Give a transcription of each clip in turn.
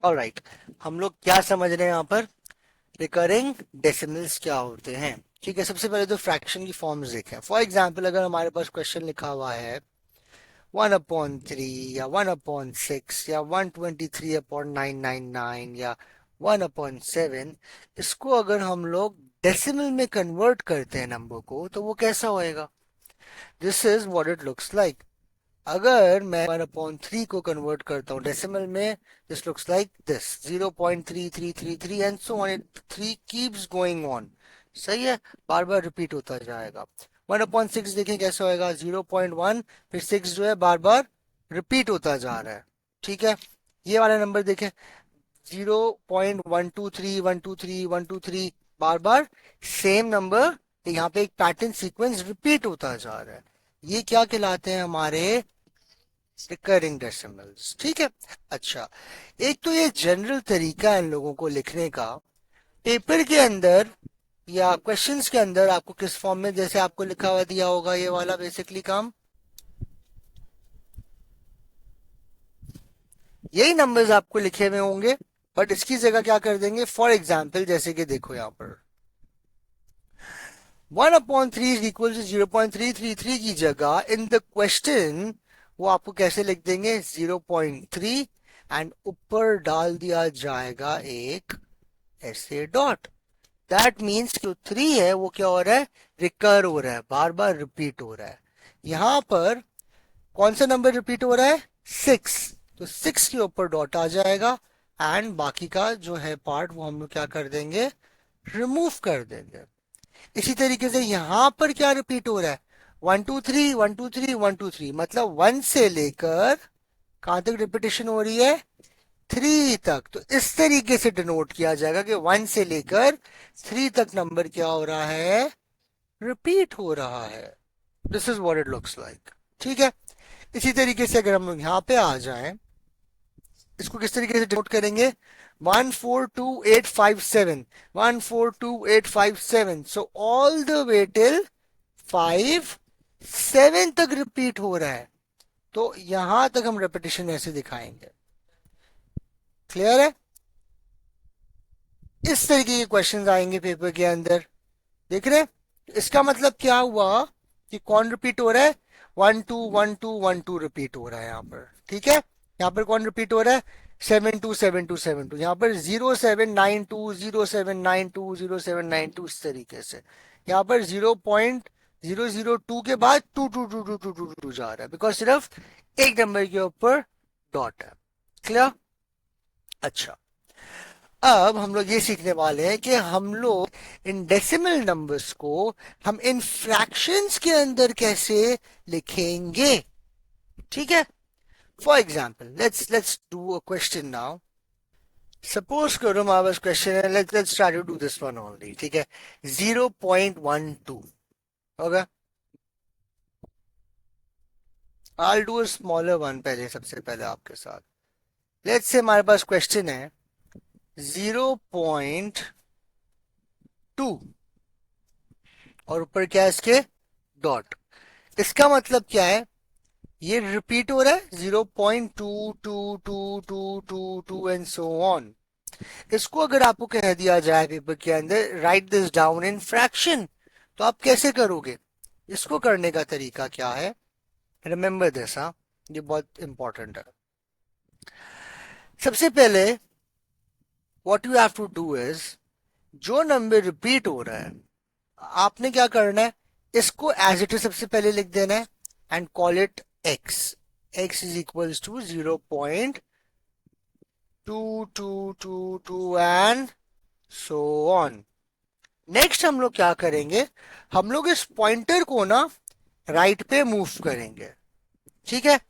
Alright, हम लोग क्या समझ रहे हैं यहाँ पर? रिकरिंग डेसिमल्स क्या होते हैं। ठीक है, सबसे पहले तो फ्रैक्शन की फॉर्म्स देखें। फॉर एग्जांपल, अगर हमारे पास क्वेश्चन लिखा हुआ है 1/3 या 1/6 या 123/999 या 1/7, इसको अगर हम लोग डेसिमल में कन्वर्ट करते हैं नंबर को, तो वो कैसा होएगा? This is what it looks like. अगर मैं 1/3 को कन्वर्ट करता हूँ डेसिमल में, this looks like this 0.3333 and so on, it 3 keeps going on. सही है, बार बार रिपीट होता जाएगा। 1/6 देखें कैसे होएगा, 0.1, फिर 6 जो है बार बार रिपीट होता जा रहा है। ठीक है, ये वाला नंबर देखें, 0.123 123 123 बार बार सेम नंबर, यहाँ पे एक पैटर्न सीक्वेंस रिपीट होता जा रहा है। ये क्या कहलाते हैं? हमारे रिकरिंग डेसिमल्स। ठीक है। अच्छा, एक तो ये जनरल तरीका है इन लोगों को लिखने का। पेपर के अंदर या क्वेश्चंस के अंदर आपको किस फॉर्म में, जैसे आपको लिखा हुआ दिया होगा ये वाला बेसिकली काम, यही नंबर्स आपको लिखे हुए होंगे, बट इसकी जगह क्या कर देंगे? फॉर एग्जाम्पल, जैसे कि देखो यहाँ पर 1/3 इज इक्वल टू 0.333 की जगह इन द क्वेश्चन वो आपको कैसे लिख देंगे? 0.3, एंड ऊपर डाल दिया जाएगा एक ऐसे डॉट। दैट मीन्स जो 3 है वो क्या हो रहा है? रिकर हो रहा है, बार बार रिपीट हो रहा है। यहां पर कौन सा नंबर रिपीट हो रहा है? 6। तो 6 के ऊपर डॉट आ जाएगा, एंड बाकी का जो है पार्ट वो हम लोग क्या कर देंगे? रिमूव कर देंगे। इसी तरीके से यहां पर क्या रिपीट हो रहा है? 1 2 3 1 2 3 1 2 3, मतलब 1 से लेकर कहां तक रिपीटेशन हो रही है? 3 तक। तो इस तरीके से डिनोट किया जाएगा कि 1 से लेकर 3 तक नंबर क्या हो रहा है? रिपीट हो रहा है। This is what it looks like. ठीक है, इसी तरीके से अगर हम लोग यहाँ पे आ जाएं, इसको किस तरीके से डिनोट करेंगे? 1 4 2 8 5 7, 1 4 2 8 5 7, so all the way till 5 7 तक रिपीट हो रहा है। तो यहां तक हम रेपिटेशन ऐसे दिखाएंगे। क्लियर है? इस तरीके के क्वेश्चंस आएंगे पेपर के अंदर। देख रहे हैं? इसका मतलब क्या हुआ कि कौन रिपीट हो रहा है? 1 2 1 2 1 2 रिपीट हो रहा है यहाँ पर। ठीक है, यहाँ पर कौन रिपीट हो रहा है? 7 2 7 2 7 2। यहाँ पर 0 7 9 2 0 7 9 2 0 7 9 2, इस तरीके से। यहाँ पर 0.002 के बाद 2 2 2 2 2 2 जा रहा है, बिकॉज सिर्फ एक नंबर के ऊपर डॉट है। क्लियर? अच्छा, अब हम लोग ये सीखने वाले हैं कि हम लोग इन डेसिमल नंबर्स को हम इन फ्रैक्शंस के अंदर कैसे लिखेंगे। ठीक है, for example let's do a question now. Suppose करो हमारे पास क्वेश्चन है, let's try to do this one only. ठीक है, 0.12 होगा। I do a smaller one पहले, सबसे पहले आपके साथ। लेट्स से हमारे पास क्वेश्चन है 0.2, और ऊपर क्या है इसके? डॉट। इसका मतलब क्या है? ये रिपीट हो रहा है 0.222222 एंड सो ऑन। इसको अगर आपको कह दिया जाए पेपर के अंदर right this down in fraction, तो आप कैसे करोगे? इसको करने का तरीका क्या है? रिमेंबर दिस, हाँ, ये बहुत इंपॉर्टेंट है। सबसे पहले what you have to do is, जो नंबर रिपीट हो रहा है आपने क्या करना है? इसको एज इट इज सबसे पहले लिख देना है, and call it X. X is equals to 0.2222 and so on. Next हम लोग क्या करेंगे? हम लोग इस पॉइंटर को ना राइट पे मूव करेंगे। ठीक है,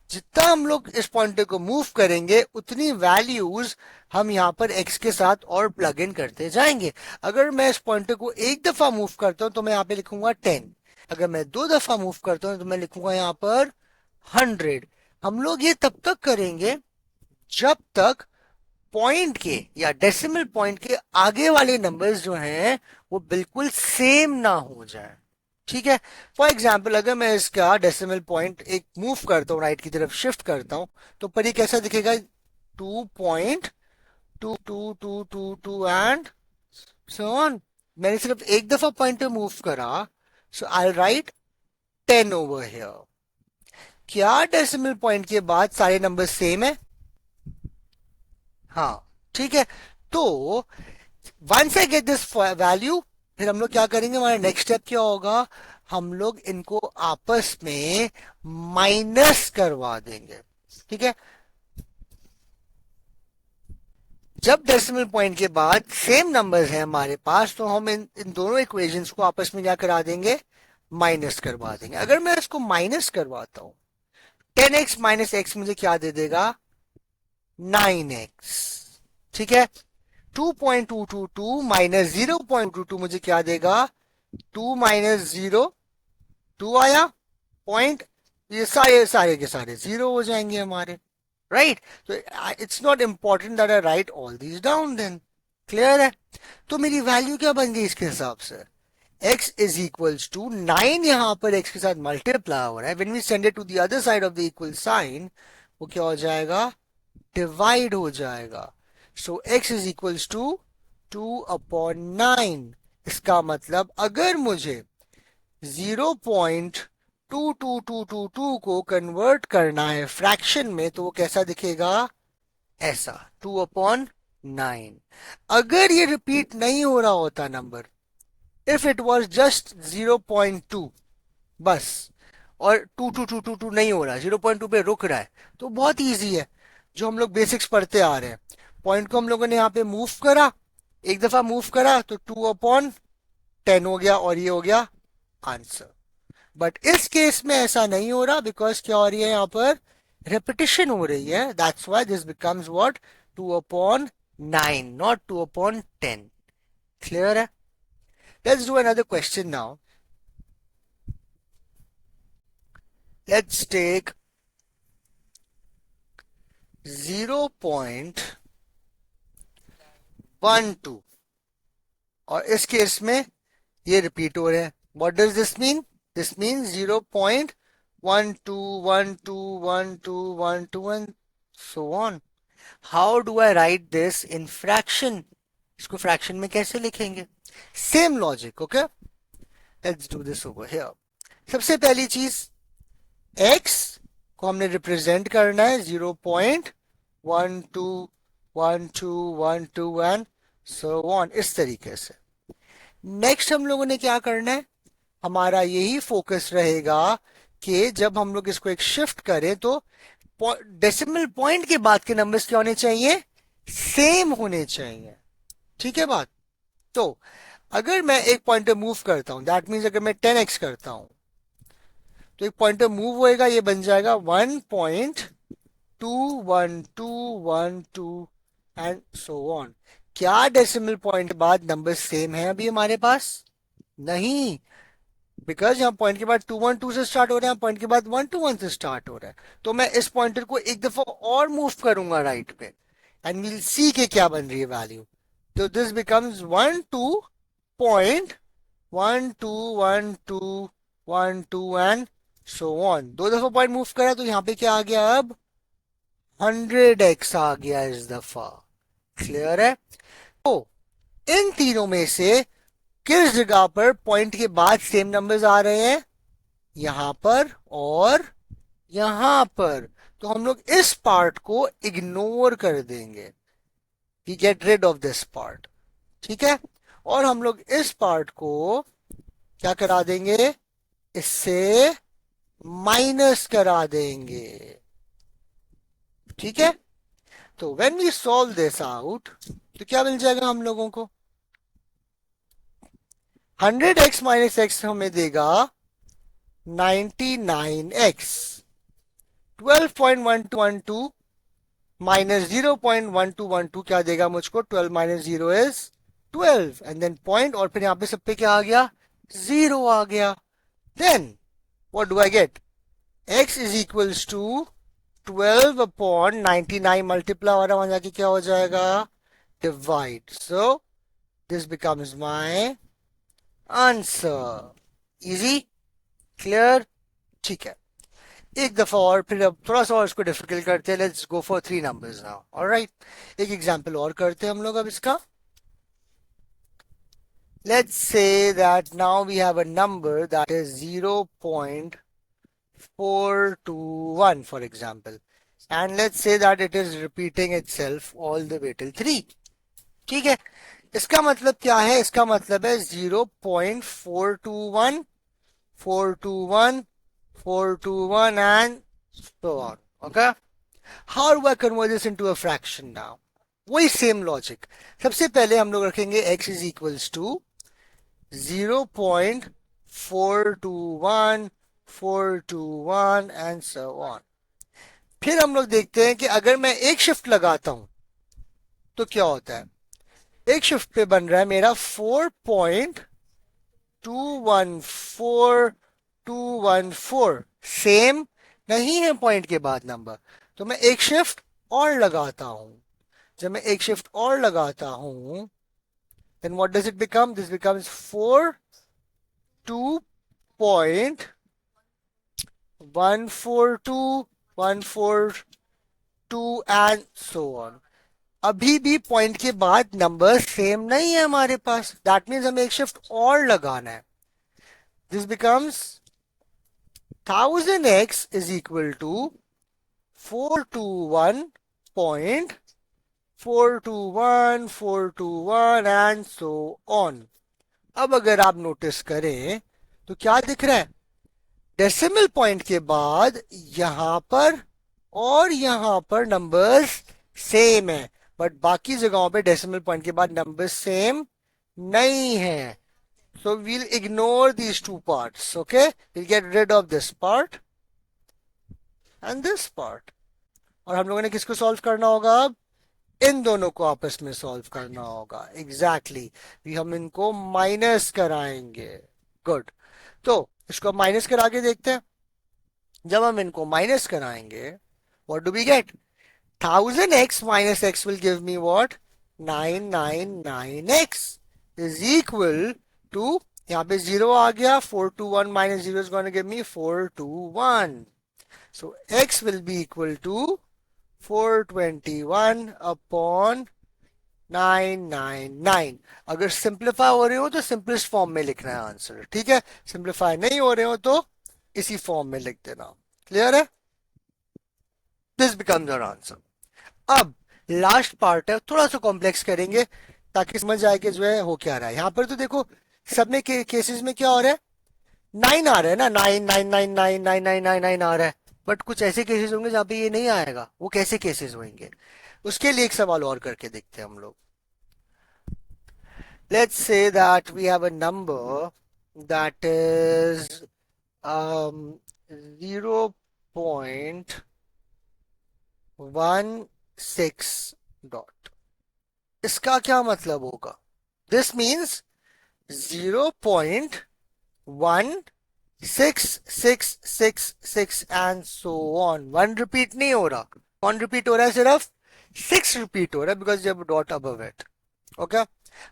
जितना हम लोग इस पॉइंटर को मूव करेंगे उतनी वैल्यूज हम यहाँ पर x के साथ और प्लग इन करते जाएंगे। अगर मैं इस पॉइंटर को एक दफा मूव करता हूं तो मैं यहाँ पे लिखूंगा 10। अगर मैं दो दफा मूव करता हूं तो मैं लिखूंगा यहाँ पर 100। हम लोग ये तब तक करेंगे जब तक पॉइंट के या डेसिमल पॉइंट के आगे वाले नंबर्स जो हैं वो बिल्कुल सेम ना हो जाए। ठीक है, फॉर एग्जाम्पल अगर मैं इसका डेसिमल पॉइंट एक मूव करता हूँ, राइट की तरफ शिफ्ट करता हूँ, तो पर ये कैसा दिखेगा? 2.0 2 एंड सो ऑन। मैंने सिर्फ एक दफा पॉइंटर मूव करा, सो आई राइट 10 ओवर हियर। क्या डेसिमल पॉइंट के बाद सारे नंबर सेम है? हाँ, ठीक है। तो once I get this value, फिर हम लोग क्या करेंगे, हमारा नेक्स्ट स्टेप क्या होगा, हम लोग इनको आपस में माइनस करवा देंगे। ठीक है, जब डेसिमल पॉइंट के बाद सेम नंबर्स हैं हमारे पास, तो हम इन दोनों इक्वेशंस को आपस में क्या करा देंगे, माइनस करवा देंगे। अगर मैं इसको माइनस करवाता हूं, 10x माइनस एक्स मुझे क्या दे देगा, 9x। ठीक है, 2.222 माइनस 0.22 मुझे क्या देगा, 2 माइनस 0, 2 आया पॉइंट, ये सारे सारे के सारे जीरो हो जाएंगे हमारे, राइट। तो it's not important that I write all these down then. Clear है? तो मेरी वैल्यू क्या बन गई इसके हिसाब से, x इज इक्वल्स टू 9, यहां पर x के साथ मल्टीप्लाई हो रहा है, when we send it to the other side of the equal sign, वो क्या हो जाएगा, डिवाइड हो जाएगा। So x is equals to 2/9। इसका मतलब अगर मुझे 0.22222 को कन्वर्ट करना है फ्रैक्शन में, तो वो कैसा दिखेगा, ऐसा 2/9। अगर ये रिपीट नहीं हो रहा होता number, if it was just 0.2 बस, और 22222 नहीं हो रहा, 0.2 पे रुक रहा है, तो बहुत इजी है, जो हम लोग बेसिक्स पढ़ते आ रहे हैं। पॉइंट को हम लोगों ने यहाँ पे मूव करा, एक दफा मूव करा तो 2/10 हो गया, और ये हो गया आंसर। बट इस केस में ऐसा नहीं हो रहा, बिकॉज क्या हो रही है, यहाँ पर रेपिटेशन हो रही है, that's why this becomes what, 2/9, not 2/10। Clear है? Let's do another question now. Let's take 0.12, और इस केस में ये रिपीट हो रहे हैं। What does this mean? This mean 0.121212 and so on. How do I write this in fraction? इसको fraction में कैसे लिखेंगे? Same logic, okay. Let's do this over here. सबसे पहली चीज, x को हमने रिप्रेजेंट करना है 0.121212 एंड सो ऑन, इस तरीके से। नेक्स्ट हम लोगों ने क्या करना है, हमारा यही फोकस रहेगा कि जब हम लोग इसको एक शिफ्ट करें, तो डेसिमल पॉइंट के बाद के नंबर्स क्या होने चाहिए, सेम होने चाहिए। ठीक है बात? तो अगर मैं एक पॉइंटर मूव करता हूं, दैट मीन्स अगर मैं 10x करता हूं, तो एक पॉइंटर मूव होएगा, ये बन जाएगा 1.21212 एंड सो ऑन। क्या डेसिमल पॉइंट बाद नंबर सेम है अभी हमारे पास? नहीं, बिकॉज यहाँ पॉइंट के बाद 212 से स्टार्ट हो रहा है, पॉइंट के बाद 121 से स्टार्ट हो रहा है। तो मैं इस पॉइंटर को एक दफा और मूव करूंगा राइट पे, एंड वील सी के क्या बन रही है वैल्यू। तो this becomes 12.121212 and so on. दो दफा पॉइंट मूव करा, तो यहाँ पे क्या आ गया, अब 100x आ गया इस दफा। क्लियर है? तो इन तीनों में से किस जगह पर पॉइंट के बाद सेम नंबर्स आ रहे हैं, यहां पर और यहां पर। तो हम लोग इस पार्ट को इग्नोर कर देंगे, we get rid of this part. ठीक है, और हम लोग इस पार्ट को क्या करा देंगे, इससे माइनस करा देंगे। ठीक है, तो when we solve this out, तो क्या मिल जाएगा हम लोगों को, 100x माइनस एक्स हमें देगा 99x। 12.1212 माइनस 0.1212 क्या देगा मुझको, 12 minus 0 is 12, and then point, और फिर यहां पे सब पे क्या आ गया, 0 आ गया। Then what do I get, x is equals to 12/99 multiply हो रहा, वहां जाके क्या हो जाएगा, divide. So this becomes my answer. Easy? Clear? ठीक है, एक दफा और, फिर अब थोड़ा सा और इसको डिफिकल्ट करते हैं. Let's go for 3 numbers now. Alright, एक एग्जांपल और करते हैं हम लोग अब इसका. Let's say that now we have a number that is 0.421, for example. And let's say that it is repeating itself all the way till 3. ठीक है. इसका मतलब क्या है? इसका मतलब है 0.421, 421, 421 and so on. Okay. How do I convert this into a fraction now? वही सेम लॉजिक. सबसे पहले हम लोग रखेंगे x is equals to 0.421, 421 and so on. फिर हम लोग देखते हैं कि अगर मैं एक शिफ्ट लगाता हूं तो क्या होता है. एक शिफ्ट पे बन रहा है मेरा 4.214214. सेम नहीं है पॉइंट के बाद नंबर, तो मैं एक शिफ्ट और लगाता हूं. जब मैं एक शिफ्ट और लगाता हूं, then what does it become? This becomes 42.142, 142 and so on. अभी भी पॉइंट के बाद नंबर सेम नहीं है हमारे पास. दैट मीन्स हमें एक शिफ्ट और लगाना है. This becomes 1000x is equal to 421.421, 421 and so on. अब अगर आप नोटिस करें तो क्या दिख रहा है? डेसिमल पॉइंट के बाद यहां पर और यहां पर नंबर्स सेम है, बट बाकी जगहों पे डेसिमल पॉइंट के बाद नंबर्स सेम नहीं है. So we'll ignore these two parts. Okay, we'll get rid of this part and this part. और हम लोगों ने किसको सॉल्व करना होगा? अब इन दोनों को आपस में सॉल्व करना होगा. एग्जैक्टली हम इनको माइनस कराएंगे. गुड. तो इसको माइनस करा के देखते हैं. जब हम इनको माइनस कराएंगे, what do we get? 1000x minus x will give me what? 999x is equal to, यहाँ पे 0 आ गया, 421 minus 0 is going to give me 421. So x will be equal to 421 upon 999. अगर सिंप्लीफाई हो रहे हो तो सिंपलेस्ट फॉर्म में लिखना है आंसर. ठीक है. सिंप्लीफाई नहीं हो रहे हो तो इसी फॉर्म में लिख देना. क्लियर है? This becomes our answer. अब लास्ट पार्ट है, थोड़ा सा कॉम्प्लेक्स करेंगे ताकि समझ आए कि जो है हो क्या रहा है. यहां पर तो देखो सब में केसेस में क्या हो रहा है? 9 आ रहा है ना. 9 आ रहा है. बट कुछ ऐसे केसेस होंगे जहां पे ये नहीं आएगा. वो कैसे केसेस होंगे? उसके लिए एक सवाल और करके देखते हैं हम लोग. Let's say that we have a number that is 0.16 dot. इसका क्या मतलब होगा? This means 0.1666 and so on. 1 repeat नहीं हो रहा. 1 रिपीट हो रहा है, सिर्फ 6 रिपीट हो रहा है because जब dot above it. Okay.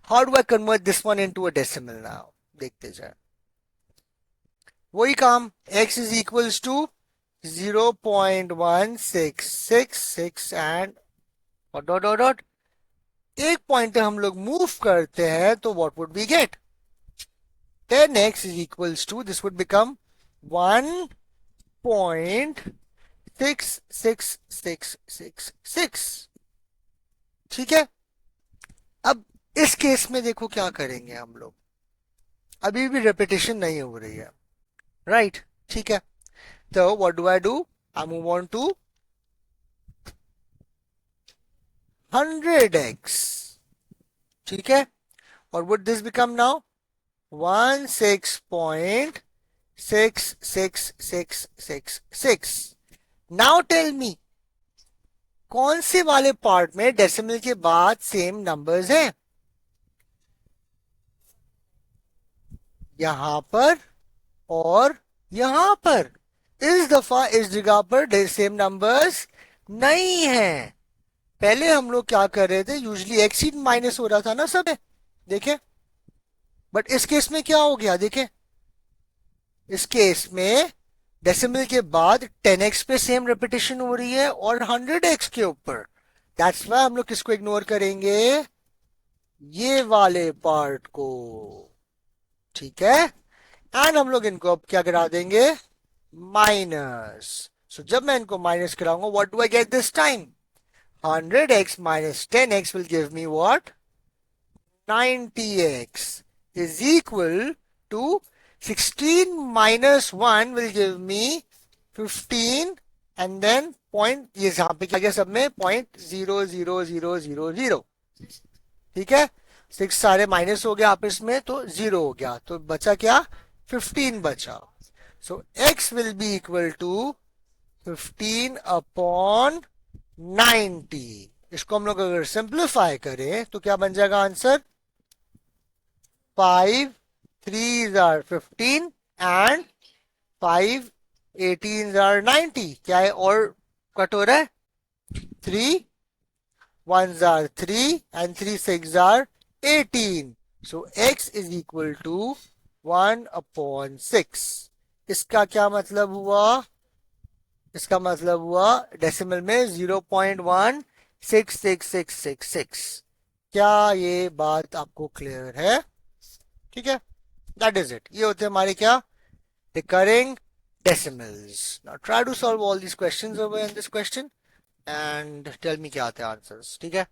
How do I convert this one into a decimal now? देखते जाए. वही काम. x is equals to 0.1666 and dot dot dot. एक पॉइंट हम लोग मूव करते हैं तो what would we get? 10x is equals to, this would become 1.66666. ठीक है. अब इस केस में देखो क्या करेंगे हम लोग. अभी भी रेपिटेशन नहीं हो रही है. राइट. ठीक है. तो what do I do? I move on to 100x. ठीक है. और would this become now 16.66666. Now tell me, कौन से वाले पार्ट में डेसिमल के बाद सेम नंबर्स हैं? यहां पर और यहां पर. इस दफा इस जगह पर सेम नंबर्स नहीं है. पहले हम लोग क्या कर रहे थे? यूजली एक्स ही माइनस हो रहा था ना सब. देखें. बट इस केस में क्या हो गया? देखें. इस केस में डेसिमल के बाद 10x पे सेम रेपिटेशन हो रही है और 100x के ऊपर। दैट्स वाई हम लोग किसको इग्नोर करेंगे, ये वाले पार्ट को। ठीक है, एंड हम लोग इनको अब क्या करा देंगे, माइनस। सो जब मैं इनको माइनस कराऊंगा, what do I get this time, 100x minus 10x will give me what, 90x is equal to 16 minus 1 will give me 15 and then point, ये यहां पे क्या गया सब में, 0.00000। ठीक है, 6 सारे माइनस हो गया आपस में तो 0 हो गया, तो बचा क्या, 15 बचा। सो x will be equal to 15 upon 90। इसको हम लोग अगर सिंप्लीफाई करें तो क्या बन जाएगा answer, 5 3s are 15 and 5 18s are 90। क्या है और कट हो रहा है, 3 1s are 3 and 3 6 are 18। so x is equal to 1 upon 6। इसका क्या मतलब हुआ, इसका मतलब हुआ डेसिमल में 0.166666। क्या ये बात आपको क्लियर है, ठीक है, दैट इज इट। ये होते हैं हमारे क्या, recurring decimals। Now try to solve all these questions over in this question and tell me क्या आते हैं आंसर्स, ठीक है।